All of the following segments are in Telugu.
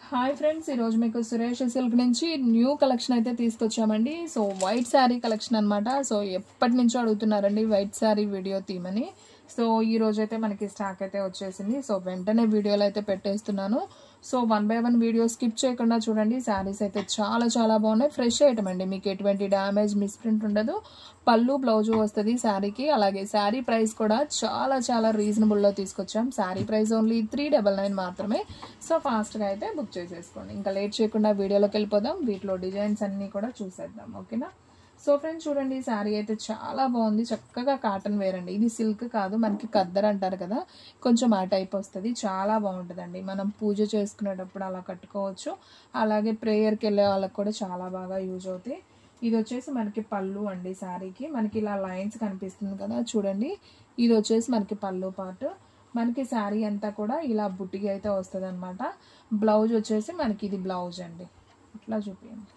హాయ్ ఫ్రెండ్స్, ఈరోజు మీకు సురేష్ సిల్క్ నుంచి న్యూ కలెక్షన్ అయితే తీసుకొచ్చామండి. సో వైట్ శారీ కలెక్షన్ అనమాట. సో ఎప్పటి నుంచో అడుగుతున్నారండి వైట్ శారీ వీడియో తీయమని. సో ఈ రోజు అయితే మనకి స్టాక్ అయితే వచ్చేసింది. సో వెంటనే వీడియోలు అయితే పెట్టేస్తున్నాను. సో 1 by 1 వీడియో స్కిప్ చేయకుండా చూడండి. శారీస్ అయితే చాలా చాలా బాగున్నాయి. ఫ్రెష్ ఐటమ్ అండి, మీకు ఎటువంటి డ్యామేజ్ మిస్ప్రింట్ ఉండదు. పళ్ళు బ్లౌజు వస్తుంది శారీకి. అలాగే శారీ ప్రైస్ కూడా చాలా చాలా రీజనబుల్లో తీసుకొచ్చాం. శారీ ప్రైస్ ఓన్లీ 399 మాత్రమే. సో ఫాస్ట్గా అయితే బుక్ చేసేసుకోండి. ఇంకా లేట్ చేయకుండా వీడియోలోకి వెళ్ళిపోదాం. వీటిలో డిజైన్స్ అన్నీ కూడా చూసేద్దాం, ఓకేనా. సో ఫ్రెండ్స్ చూడండి, శారీ అయితే చాలా బాగుంది. చక్కగా కాటన్ వేర్ అండి. ఇది సిల్క్ కాదు, మనకి ఖద్దర్ అంటారు కదా, కొంచెం ఆ టైప్ వస్తుంది. చాలా బాగుంటుందండి. మనం పూజ చేసుకునేటప్పుడు అలా కట్టుకోవచ్చు. అలాగే ప్రేయర్కి వెళ్ళే వాళ్ళకి కూడా చాలా బాగా యూజ్ అవుతాయి. ఇది వచ్చేసి మనకి పళ్ళు అండి. శారీకి మనకి ఇలా లైన్స్ కనిపిస్తుంది కదా చూడండి. ఇది వచ్చేసి మనకి పళ్ళు పార్ట్. మనకి శారీ అంతా కూడా ఇలా బుట్టిగా అయితే వస్తుంది అనమాట. బ్లౌజ్ వచ్చేసి మనకి ఇది బ్లౌజ్ అండి. ఇట్లా చూపించండి,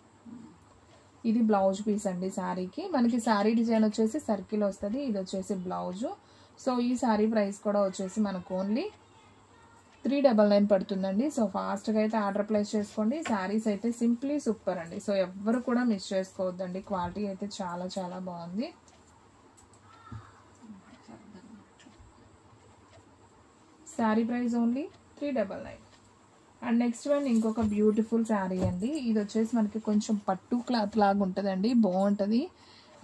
ఇది బ్లౌజ్ పీస్ అండి శారీకి. మనకి శారీ డిజైన్ వచ్చేసి సర్కిల్ వస్తుంది. ఇది వచ్చేసి బ్లౌజు. సో ఈ శారీ ప్రైస్ కూడా వచ్చేసి మనకు ఓన్లీ 399 పడుతుందండి. సో ఫాస్ట్గా అయితే ఆర్డర్ ప్లేస్ చేసుకోండి. శారీస్ అయితే సింప్లీ సూపర్ అండి. సో ఎవ్వరు కూడా మిస్ చేసుకోవద్దండి. క్వాలిటీ అయితే చాలా చాలా బాగుంది. Sari price only 399. And next one ఇంకొక బ్యూటిఫుల్ శారీ అండి. ఇది వచ్చేసి మనకి కొంచెం పట్టు క్లాత్ లాగా ఉంటుందండి, బాగుంటుంది.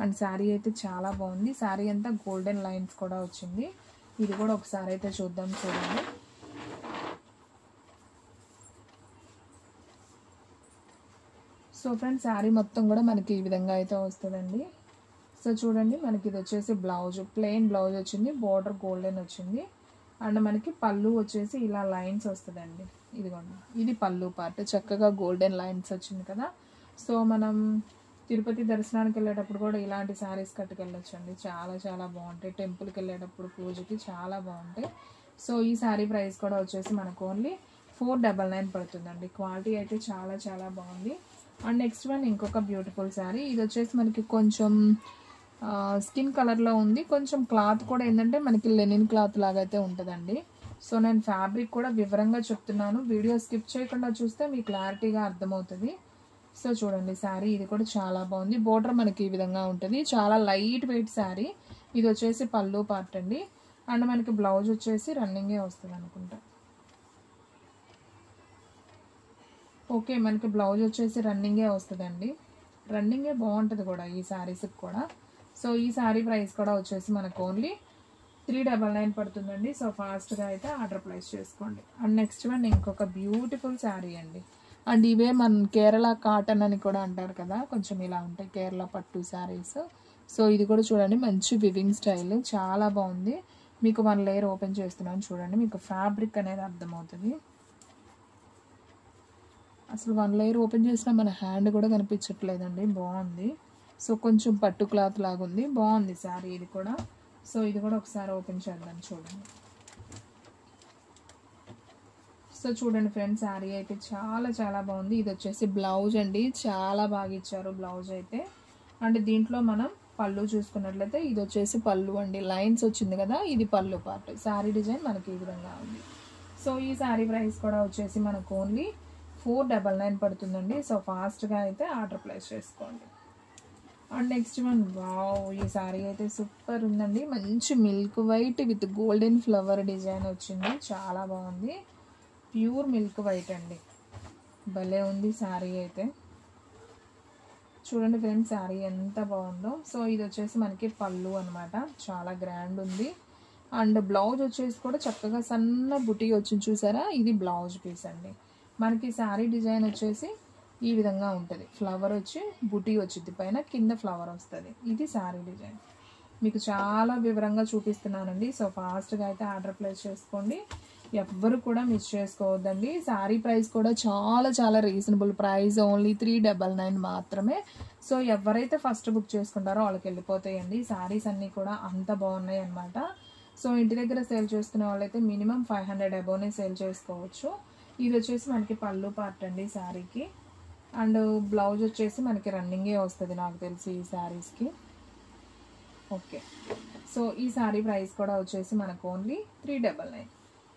అండ్ శారీ అయితే చాలా బాగుంది. శారీ అంతా గోల్డెన్ లైన్స్ కూడా వచ్చింది. ఇది కూడా ఒకసారి అయితే చూద్దాం, చూడండి. సో ఫ్రెండ్స్ శారీ మొత్తం కూడా మనకి ఈ విధంగా అయితే వస్తుందండి. సో చూడండి, మనకి ఇది వచ్చేసి బ్లౌజ్, ప్లెయిన్ బ్లౌజ్ వచ్చింది, బార్డర్ గోల్డెన్ వచ్చింది. అండ్ మనకి పళ్ళు వచ్చేసి ఇలా లైన్స్ వస్తుందండి. ఇదిగోండి, ఇది పళ్ళు పార్ట్. చక్కగా గోల్డెన్ లైన్స్ వచ్చింది కదా. సో మనం తిరుపతి దర్శనానికి వెళ్ళేటప్పుడు కూడా ఇలాంటి శారీస్ కట్టుకెళ్ళొచ్చండి. చాలా చాలా బాగుంటాయి. టెంపుల్కి వెళ్ళేటప్పుడు పూజకి చాలా బాగుంటాయి. సో ఈ శారీ ప్రైస్ కూడా వచ్చేసి మనకు ఓన్లీ 499 పడుతుందండి. క్వాలిటీ అయితే చాలా చాలా బాగుంది. అండ్ నెక్స్ట్ వన్ ఇంకొక బ్యూటిఫుల్ శారీ. ఇది వచ్చేసి మనకి కొంచెం స్కిన్ కలర్లో ఉంది. కొంచెం క్లాత్ కూడా ఏంటంటే మనకి లెనిన్ క్లాత్ లాగా అయితే ఉంటుందండి. సో నేను ఫ్యాబ్రిక్ కూడా వివరంగా చెప్తున్నాను. వీడియో స్కిప్ చేయకుండా చూస్తే మీకు క్లారిటీగా అర్థమవుతుంది. సో చూడండి శారీ, ఇది కూడా చాలా బాగుంది. బోర్డర్ మనకి ఈ విధంగా ఉంటుంది. చాలా లైట్ వెయిట్ శారీ. ఇది వచ్చేసి పళ్ళు పార్ట్ అండి. అండ్ మనకి బ్లౌజ్ వచ్చేసి రన్నింగే వస్తుంది అనుకుంటా. ఓకే, మనకి బ్లౌజ్ వచ్చేసి రన్నింగే వస్తుందండి. రన్నింగే బాగుంటుంది కూడా ఈ శారీస్కి కూడా. సో ఈ శారీ ప్రైస్ కూడా వచ్చేసి మనకు ఓన్లీ 399 పడుతుందండి. సో ఫాస్ట్గా అయితే ఆర్డర్ ప్లేస్ చేసుకోండి. అండ్ నెక్స్ట్ వన్ ఇంకొక బ్యూటిఫుల్ శారీ అండి. అండ్ ఇవే మన కేరళ కాటన్ అని కూడా అంటారు కదా, కొంచెం ఇలా ఉంటాయి కేరళ పట్టు శారీస్. సో ఇది కూడా చూడండి, మంచి వివింగ్ స్టైల్, చాలా బాగుంది. మీకు 1 లేయర్ ఓపెన్ చేస్తున్నాను చూడండి, మీకు ఫ్యాబ్రిక్ అనేది అర్థమవుతుంది. అసలు 1 లేయర్ ఓపెన్ చేసినా మన హ్యాండ్ కూడా కనిపించట్లేదండి, బాగుంది. సో కొంచెం పట్టు క్లాత్ లాగా ఉంది, బాగుంది శారీ ఇది కూడా. సో ఇది కూడా ఒకసారి ఓపెన్ చేద్దాం, చూడండి. సో చూడండి ఫ్రెండ్స్, శారీ అయితే చాలా చాలా బాగుంది. ఇది వచ్చేసి బ్లౌజ్ అండి, చాలా బాగా ఇచ్చారు బ్లౌజ్ అయితే. అండ్ దీంట్లో మనం పళ్ళు చూసుకున్నట్లయితే ఇది వచ్చేసి పళ్ళు అండి, లైన్స్ వచ్చింది కదా, ఇది పళ్ళు పార్ట్. శారీ డిజైన్ మనకి ఈ విధంగా ఉంది. సో ఈ శారీ ప్రైస్ కూడా వచ్చేసి మనకు ఓన్లీ 499 పడుతుందండి. సో ఫాస్ట్గా అయితే ఆర్డర్ ప్లేస్ చేసుకోండి. అండ్ నెక్స్ట్ వన్, వావ్, ఈ శారీ అయితే సూపర్ ఉందండి. మంచి milk white with golden flower design వచ్చింది, చాలా బాగుంది. ప్యూర్ మిల్క్ వైట్ అండి, భలే ఉంది శారీ అయితే. చూడండి ఫ్రెండ్స్, శారీ ఎంత బాగుందో. సో ఇది వచ్చేసి మనకి పళ్ళు అనమాట, చాలా గ్రాండ్ ఉంది. అండ్ బ్లౌజ్ వచ్చేసి కూడా చక్కగా సన్న బుటీ వచ్చింది, చూసారా, ఇది బ్లౌజ్ పీస్ అండి. మనకి శారీ డిజైన్ వచ్చేసి ఈ విధంగా ఉంటుంది. ఫ్లవర్ వచ్చి బుటీ వచ్చింది పైన, కింద ఫ్లవర్ వస్తుంది. ఇది శారీ డిజైన్. మీకు చాలా వివరంగా చూపిస్తున్నానండి. సో ఫాస్ట్గా అయితే ఆర్డర్ ప్లేస్ చేసుకోండి. ఎవ్వరు కూడా మిస్ చేసుకోవద్దండి. శారీ ప్రైస్ కూడా చాలా చాలా రీజనబుల్ ప్రైస్, ఓన్లీ 399 మాత్రమే. సో ఎవరైతే ఫస్ట్ బుక్ చేసుకుంటారో వాళ్ళకి వెళ్ళిపోతాయండి. శారీస్ అన్నీ కూడా అంత బాగున్నాయి అన్నమాట. సో ఇంటి దగ్గర సేల్ చేసుకునే వాళ్ళైతే మినిమం 500 అబోనే సేల్ చేసుకోవచ్చు. ఇది వచ్చేసి మనకి పళ్ళు పార్ట్ అండి శారీకి. అండ్ బ్లౌజ్ వచ్చేసి మనకి రన్నింగే వస్తుంది నాకు తెలిసి ఈ శారీస్కి. ఓకే, సో ఈ శారీ ప్రైస్ కూడా వచ్చేసి మనకు ఓన్లీ 399.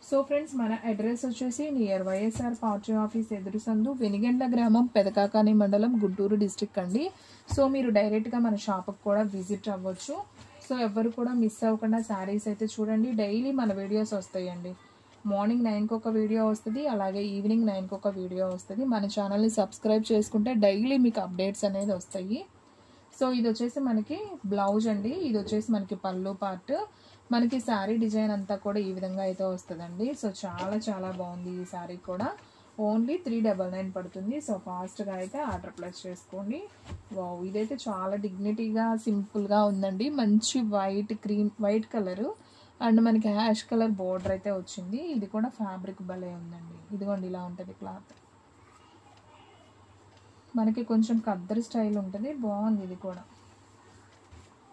సో ఫ్రెండ్స్, మన అడ్రస్ వచ్చేసి నియర్ వైఎస్ఆర్ పార్టీ ఆఫీస్ ఎదురు సందు, వెనిగండ్ల గ్రామం, పెదకాకాని మండలం, గుంటూరు డిస్ట్రిక్ట్ అండి. సో మీరు డైరెక్ట్గా మన షాప్కి కూడా విజిట్ అవ్వచ్చు. సో ఎవరు కూడా మిస్ అవ్వకుండా శారీస్ అయితే చూడండి. డైలీ మన వీడియోస్ వస్తాయండి. మార్నింగ్ 9కి ఒక వీడియో వస్తుంది, అలాగే ఈవినింగ్ 9కి ఒక వీడియో వస్తుంది. మన ఛానల్ని సబ్స్క్రైబ్ చేసుకుంటే డైలీ మీకు అప్డేట్స్ అనేది వస్తాయి. సో ఇది వచ్చేసి మనకి బ్లౌజ్ అండి. ఇది వచ్చేసి మనకి పళ్ళు పార్ట్. మనకి శారీ డిజైన్ అంతా కూడా ఈ విధంగా అయితే వస్తుందండి. సో చాలా చాలా బాగుంది ఈ శారీ కూడా. ఓన్లీ 399 పడుతుంది. సో ఫాస్ట్గా అయితే ఆర్డర్ ప్లేస్ చేసుకోండి. వావ్, ఇదైతే చాలా డిగ్నిటీగా సింపుల్గా ఉందండి. మంచి వైట్ కలరు అండ్ మనకి హ్యాష్ కలర్ బోర్డర్ అయితే వచ్చింది. ఇది కూడా ఫ్యాబ్రిక్ భలే ఉందండి. ఇదిగోండి ఇలా ఉంటుంది క్లాత్. మనకి కొంచెం ఖద్దరు స్టైల్ ఉంటుంది, బాగుంది. ఇది కూడా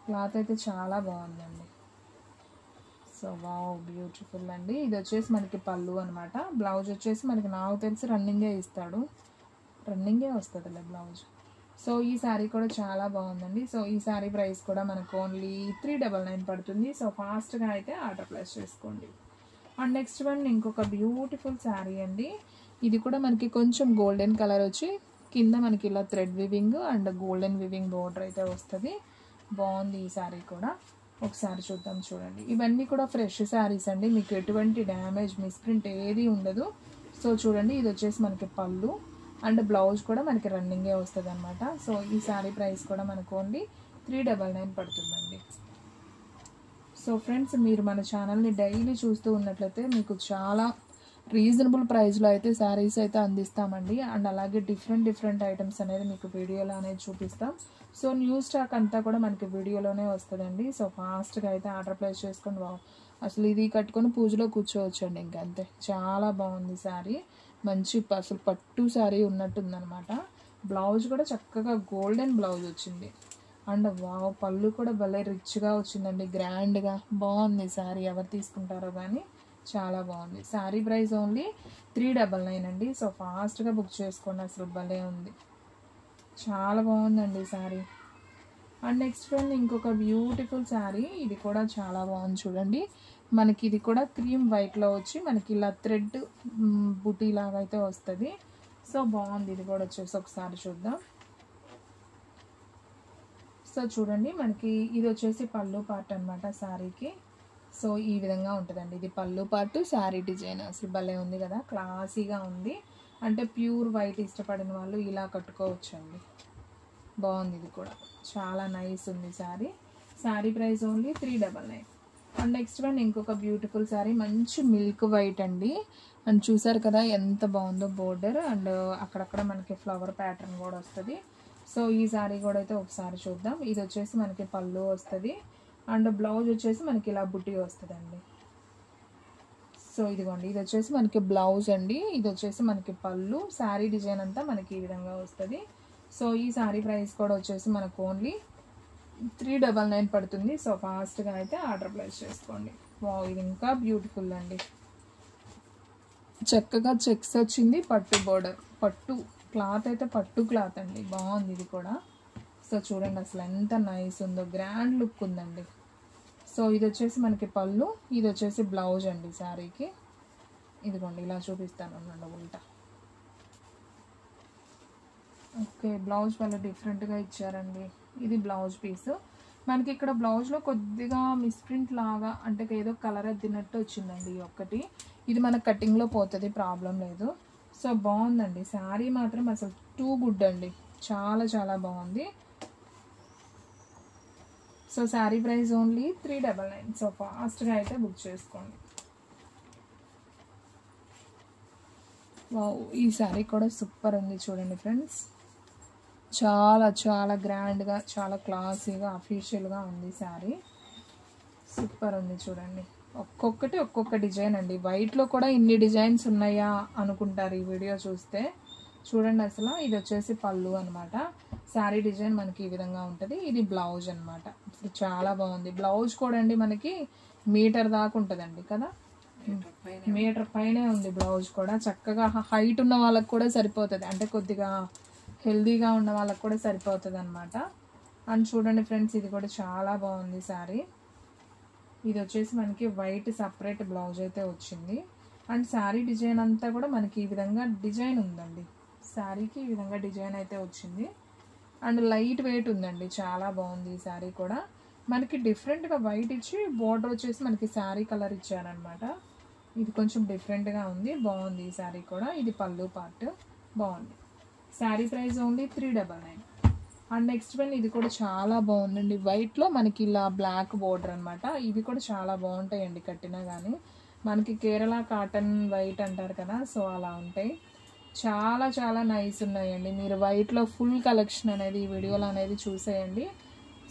క్లాత్ అయితే చాలా బాగుందండి. సో వావ్, బ్యూటిఫుల్ అండి. ఇది వచ్చేసి మనకి పళ్ళు అనమాట. బ్లౌజ్ వచ్చేసి మనకి నాకు తెలిసి రన్నింగే ఇస్తాడు, రన్నింగే వస్తుందిలే బ్లౌజ్. సో ఈ శారీ కూడా చాలా బాగుందండి. సో ఈ శారీ ప్రైస్ కూడా మనకు ఓన్లీ 399 పడుతుంది. సో ఫాస్ట్గా అయితే ఆర్డర్ ప్లేస్ చేసుకోండి. అండ్ నెక్స్ట్ వన్ ఇంకొక బ్యూటిఫుల్ శారీ అండి. ఇది కూడా మనకి కొంచెం గోల్డెన్ కలర్ వచ్చి కింద మనకి ఇలా thread weaving and golden weaving border అయితే వస్తుంది. బాగుంది ఈ శారీ కూడా. ఒకసారి చూద్దాం, చూడండి. ఇవన్నీ కూడా ఫ్రెష్ శారీస్ అండి, మీకు ఎటువంటి డ్యామేజ్ మిస్ప్రింట్ ఏది ఉండదు. సో చూడండి, ఇది వచ్చేసి మనకి పళ్ళు అండ్ బ్లౌజ్ కూడా మనకి రన్నింగే వస్తుంది అనమాట. సో ఈ శారీ ప్రైస్ కూడా మనకు ఓన్లీ 399 పడుతుందండి. సో ఫ్రెండ్స్, మీరు మన ఛానల్ని డైలీ చూస్తూ ఉన్నట్లయితే మీకు చాలా రీజనబుల్ ప్రైస్లో అయితే శారీస్ అయితే అందిస్తామండి. అండ్ అలాగే డిఫరెంట్ ఐటమ్స్ అనేది మీకు వీడియోలో అనేది చూపిస్తాం. సో న్యూ స్టాక్ అంతా కూడా మనకి వీడియోలోనే వస్తుందండి. సో ఫాస్ట్గా అయితే ఆర్డర్ ప్లేస్ చేసుకొని అసలు ఇది కట్టుకొని పూజలో కూర్చోవచ్చండి. ఇంకా అంతే, చాలా బాగుంది శారీ. మంచి అసలు పట్టు శారీ ఉన్నట్టుందనమాట. బ్లౌజ్ కూడా చక్కగా గోల్డెన్ బ్లౌజ్ వచ్చింది. అండ్ వావ్, పళ్ళు కూడా భలే రిచ్గా వచ్చిందండి, గ్రాండ్గా బాగుంది శారీ. ఎవరు తీసుకుంటారో కానీ చాలా బాగుంది. శారీ ప్రైస్ ఓన్లీ 399 అండి. సో ఫాస్ట్గా బుక్ చేసుకోండి, అసలు భలే ఉంది, చాలా బాగుందండి శారీ. అండ్ నెక్స్ట్ వన్ ఇంకొక బ్యూటిఫుల్ శారీ. ఇది కూడా చాలా బాగుంది చూడండి. మనకి ఇది కూడా క్రీమ్ వైట్లో వచ్చి మనకి ఇలా థ్రెడ్ బుటీ లాగా అయితే వస్తుంది. సో బాగుంది ఇది కూడా వచ్చేసి. ఒకసారి చూద్దాం. సో చూడండి, మనకి ఇది వచ్చేసి పళ్ళు పార్ట్ అనమాట శారీకి. సో ఈ విధంగా ఉంటుందండి. ఇది పళ్ళు పార్ట్, శారీ డిజైన్ అసలు భలే ఉంది కదా, క్లాసీగా ఉంది. అంటే ప్యూర్ వైట్ ఇష్టపడిన వాళ్ళు ఇలా కట్టుకోవచ్చండి. బాగుంది, ఇది కూడా చాలా నైస్ ఉంది sari. Sari price only 399. And next one ఇంకొక బ్యూటిఫుల్ శారీ, మంచి మిల్క్ వైట్ అండి. అండ్ చూసారు కదా ఎంత బాగుందో బోర్డర్, అండ్ అక్కడక్కడ మనకి ఫ్లవర్ ప్యాటర్న్ కూడా వస్తుంది. సో ఈ శారీ కూడా అయితే ఒకసారి చూద్దాం. ఇది వచ్చేసి మనకి పళ్ళు వస్తుంది అండ్ బ్లౌజ్ వచ్చేసి మనకి ఇలా బుట్టి వస్తుందండి. సో ఇదిగోండి, ఇది వచ్చేసి మనకి బ్లౌజ్ అండి. ఇది వచ్చేసి మనకి పళ్ళు. శారీ డిజైన్ అంతా మనకి ఈ విధంగా వస్తుంది. సో ఈ శారీ ప్రైస్ కూడా వచ్చేసి మనకు ఓన్లీ 399 పడుతుంది. సో ఫాస్ట్గా అయితే ఆర్డర్ ప్లేస్ చేసుకోండి. వావ్, ఇది ఇంకా బ్యూటిఫుల్ అండి. చక్కగా చెక్స్ వచ్చింది, పట్టు బోర్డర్, పట్టు క్లాత్ అయితే పట్టు క్లాత్ అండి. బాగుంది ఇది కూడా. సో చూడండి అసలు ఎంత నైస్ ఉందో, గ్రాండ్ లుక్ ఉందండి. సో ఇది వచ్చేసి మనకి పళ్ళు, ఇది వచ్చేసి బ్లౌజ్ అండి శారీకి. ఇదిగోండి ఇలా చూపిస్తాను అన్నమాట ఉల్టా. ఓకే, బ్లౌజ్ వల్ల డిఫరెంట్గా ఇచ్చారండి. ఇది బ్లౌజ్ పీస్. మనకి ఇక్కడ బ్లౌజ్లో కొద్దిగా మిస్ప్రింట్ లాగా అంటే ఏదో కలర్ అద్దినట్టు వచ్చిందండి ఒక్కటి. ఇది మన కటింగ్లో పోతుంది, ప్రాబ్లం లేదు. సో బాగుందండి శారీ మాత్రం అసలు టూ గుడ్ అండి, చాలా చాలా బాగుంది. So sari price only 399. So ఫాస్ట్గా అయితే బుక్ చేసుకోండి. వావ్, ఈ శారీ కూడా సూపర్ ఉంది చూడండి ఫ్రెండ్స్. చాలా చాలా గ్రాండ్గా, చాలా క్లాసీగా, అఫీషియల్గా ఉంది శారీ. సూపర్ ఉంది చూడండి. ఒక్కొక్కటి ఒక్కొక్క డిజైన్ అండి. వైట్లో కూడా ఇన్ని డిజైన్స్ ఉన్నాయా అనుకుంటారు ఈ వీడియో చూస్తే. చూడండి అసలు ఇది వచ్చేసి పళ్ళు అనమాట. శారీ డిజైన్ మనకి ఈ విధంగా ఉంటుంది. ఇది బ్లౌజ్ అనమాట. చాలా బాగుంది. బ్లౌజ్ కూడా అండి మనకి మీటర్ దాకా ఉంటుందండి కదా, మీటర్ పైనే ఉంది బ్లౌజ్ కూడా. చక్కగా హైట్ ఉన్న వాళ్ళకి కూడా సరిపోతుంది, అంటే కొద్దిగా హెల్దీగా ఉన్న వాళ్ళకి కూడా సరిపోతుంది అనమాట. అండ్ చూడండి ఫ్రెండ్స్, ఇది కూడా చాలా బాగుంది శారీ. ఇది వచ్చేసి మనకి వైట్ సపరేట్ బ్లౌజ్ అయితే వచ్చింది. అండ్ శారీ డిజైన్ అంతా కూడా మనకి ఈ విధంగా డిజైన్ ఉందండి. శారీకి ఈ విధంగా డిజైన్ అయితే వచ్చింది. అండ్ లైట్ వెయిట్ ఉందండి, చాలా బాగుంది ఈ శారీ కూడా. మనకి డిఫరెంట్గా వైట్ ఇచ్చి బోర్డర్ వచ్చేసి మనకి శారీ కలర్ ఇచ్చారనమాట. ఇది కొంచెం డిఫరెంట్గా ఉంది, బాగుంది ఈ శారీ కూడా. ఇది పళ్ళు పార్ట్ బాగుంది. Sari price only 399. And next one ఇది కూడా చాలా బాగుందండి. వైట్లో మనకి ఇలా బ్లాక్ బోర్డర్ అనమాట. ఇవి కూడా చాలా బాగుంటాయండి కట్టినా కానీ. మనకి కేరళ కాటన్ వైట్ అంటారు కదా, సో అలా ఉంటాయి. చాలా చాలా నైస్ ఉన్నాయండి. మీరు వైట్లో ఫుల్ కలెక్షన్ అనేది ఈ వీడియోలో అనేది చూసేయండి.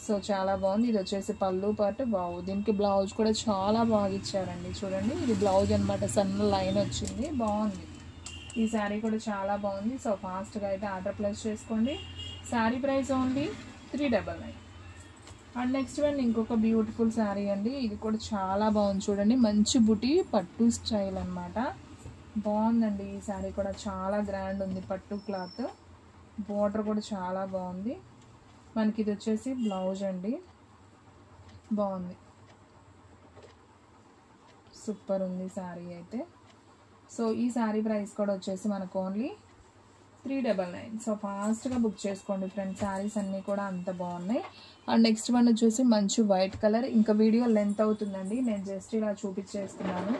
సో చాలా బాగుంది. ఇది వచ్చేసి పళ్ళు పార్ట్ బాగుంది. దీనికి బ్లౌజ్ కూడా చాలా బాగా ఇచ్చారండి. చూడండి, ఇది బ్లౌజ్ అనమాట, సన్న లైన్ వచ్చింది, బాగుంది. ఈ శారీ కూడా చాలా బాగుంది. సో ఫాస్ట్గా అయితే ఆర్డర్ ప్లేస్ చేసుకోండి. Sari price only 399. And next one ఇంకొక బ్యూటిఫుల్ శారీ అండి. ఇది కూడా చాలా బాగుంది. చూడండి, మంచి బుటీ పట్టు స్టైల్ అనమాట. బాగుందండి ఈ శారీ కూడా, చాలా గ్రాండ్ ఉంది. పట్టు క్లాత్, బోర్డర్ కూడా చాలా బాగుంది. మనకి ఇది వచ్చేసి బ్లౌజ్ అండి, బాగుంది, సూపర్ ఉంది శారీ అయితే. సో ఈ శారీ ప్రైస్ కూడా వచ్చేసి మనకు ఓన్లీ 399. సో ఫాస్ట్గా బుక్ చేసుకోండి ఫ్రెండ్స్, శారీస్ అన్నీ కూడా అంత బాగున్నాయి. అండ్ నెక్స్ట్ వన్ వచ్చేసి మంచి వైట్ కలర్. ఇంకా వీడియో లెంత్ అవుతుందండి, నేను జస్ట్ ఇలా చూపించేస్తున్నాను.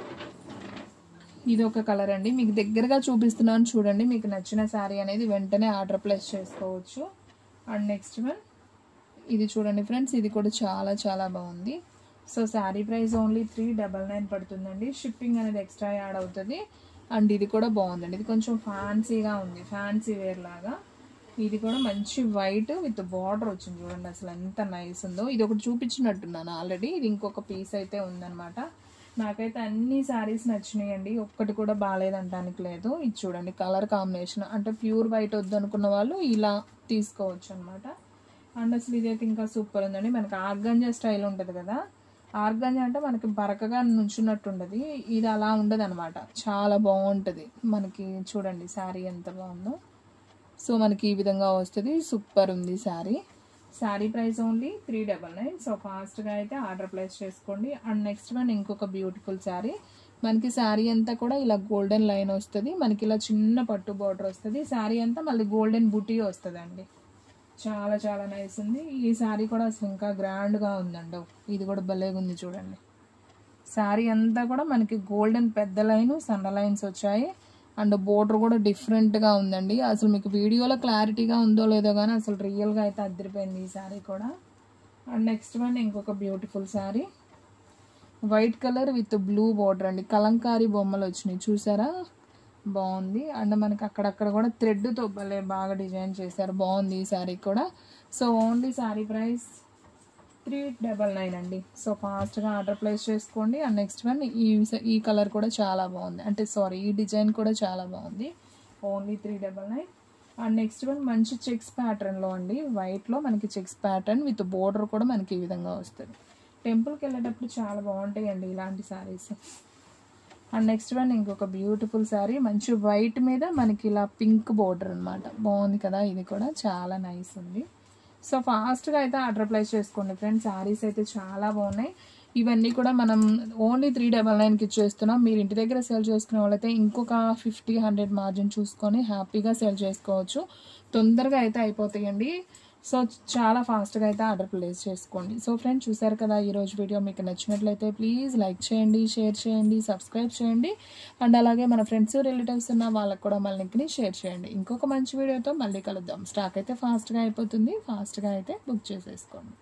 ఇది ఒక కలర్ అండి, మీకు దగ్గరగా చూపిస్తున్నాను చూడండి. మీకు నచ్చిన శారీ అనేది వెంటనే ఆర్డర్ ప్లేస్ చేసుకోవచ్చు. అండ్ నెక్స్ట్ వన్ ఇది చూడండి ఫ్రెండ్స్, ఇది కూడా చాలా చాలా బాగుంది. సో శారీ ప్రైస్ ఓన్లీ 399 పడుతుందండి. షిప్పింగ్ అనేది ఎక్స్ట్రా యాడ్ అవుతుంది. అండ్ ఇది కూడా బాగుందండి, ఇది కొంచెం ఫ్యాన్సీగా ఉంది, ఫ్యాన్సీ వేర్ లాగా. ఇది కూడా మంచి వైట్ విత్ బార్డర్ వచ్చింది. చూడండి అసలు ఎంత నైస్ ఉందో. ఇది ఒకటి చూపించినట్టున్నాను ఆల్రెడీ, ఇది ఇంకొక పీస్ అయితే ఉందన్నమాట. నాకైతే అన్ని శారీస్ నచ్చినాయండి, ఒక్కటి కూడా బాగాలేదంటానికి లేదు. ఇది చూడండి కలర్ కాంబినేషన్, అంటే ప్యూర్ వైట్ వద్దు అనుకున్న వాళ్ళు ఇలా తీసుకోవచ్చు అనమాట. అండ్ అసలు ఇదైతే ఇంకా సూపర్ ఉందండి. మనకి ఆర్గంజా స్టైల్ ఉంటుంది కదా, ఆర్గంజా అంటే మనకి బరకగా నుంచున్నట్టు ఉండదు, ఇది అలా ఉండదు అనమాట. చాలా బాగుంటుంది మనకి. చూడండి శారీ ఎంత బాగుందో. సో మనకి ఈ విధంగా వస్తుంది, సూపర్ ఉంది sari. Sari price only 399. So ఫాస్ట్గా అయితే ఆర్డర్ ప్లేస్ చేసుకోండి. అండ్ నెక్స్ట్ వన్ ఇంకొక బ్యూటిఫుల్ శారీ. మనకి శారీ అంతా కూడా ఇలా గోల్డెన్ లైన్ వస్తుంది, మనకి ఇలా చిన్న పట్టు బార్డర్ వస్తుంది. శారీ అంతా మళ్ళీ గోల్డెన్ బుటీ వస్తుంది అండి. చాలా చాలా నైస్ ఉంది ఈ శారీ కూడా. అసలు ఇంకా గ్రాండ్గా ఉందండి. ఇది కూడా భలేగా ఉంది చూడండి. శారీ అంతా కూడా మనకి గోల్డెన్ పెద్ద లైన్, సన్న లైన్స్ వచ్చాయి. అండ్ బోర్డర్ కూడా డిఫరెంట్గా ఉందండి. అసలు మీకు వీడియోలో క్లారిటీగా ఉందో లేదో కానీ అసలు రియల్గా అయితే అదిరిపోయింది ఈ శారీ కూడా. అండ్ నెక్స్ట్ వన్ ఇంకొక beautiful sari, white colour with blue border అండి. కలంకారీ బొమ్మలు వచ్చినాయి చూసారా, బాగుంది. అండ్ మనకి అక్కడక్కడ కూడా థ్రెడ్తో భలే బాగా డిజైన్ చేశారు, బాగుంది ఈ శారీ కూడా. సో ఓన్లీ శారీ ప్రైస్ 399 అండి. సో ఫాస్ట్గా ఆర్డర్ ప్లేస్ చేసుకోండి. అండ్ నెక్స్ట్ వన్ ఈ కలర్ కూడా చాలా బాగుంది, అంటే సారీ ఈ డిజైన్ కూడా చాలా బాగుంది, ఓన్లీ 399. అండ్ నెక్స్ట్ వన్ మంచి చెక్స్ ప్యాటర్న్లో అండి, వైట్లో మనకి చెక్స్ ప్యాటర్న్ విత్ బోర్డర్ కూడా మనకి ఈ విధంగా వస్తుంది. టెంపుల్కి వెళ్ళేటప్పుడు చాలా బాగుంటాయండి ఇలాంటి శారీస్. అండ్ నెక్స్ట్ వన్ ఇంకొక బ్యూటిఫుల్ శారీ, మంచి వైట్ మీద మనకి ఇలా పింక్ బోర్డర్ అనమాట, బాగుంది కదా. ఇది కూడా చాలా నైస్ ఉంది. సో ఫాస్ట్గా అయితే ఆర్డర్ ప్లేస్ చేసుకోండి ఫ్రెండ్స్, శారీస్ అయితే చాలా బాగున్నాయి. ఇవన్నీ కూడా మనం ఓన్లీ 399కి ఇచ్చేస్తున్నాం. మీరు ఇంటి దగ్గర సేల్ చేసుకునే వాళ్ళైతే ఇంకొక 50-100 మార్జిన్ చూసుకొని హ్యాపీగా సేల్ చేసుకోవచ్చు. తొందరగా అయితే అయిపోతాయండి. సో చాలా ఫాస్ట్గా అయితే ఆర్డర్ ప్లేస్ చేసుకోండి. సో ఫ్రెండ్స్ చూసారు కదా ఈరోజు వీడియో, మీకు నచ్చినట్లయితే ప్లీజ్ లైక్ చేయండి, షేర్ చేయండి, సబ్స్క్రైబ్ చేయండి. అండ్ అలాగే మన ఫ్రెండ్స్ రిలేటివ్స్ ఉన్న వాళ్ళకి కూడా మన లింక్ని షేర్ చేయండి. ఇంకొక మంచి వీడియోతో మళ్ళీ కలుద్దాం. స్టాక్ అయితే ఫాస్ట్గా అయిపోతుంది, ఫాస్ట్గా అయితే బుక్ చేసేసుకోండి.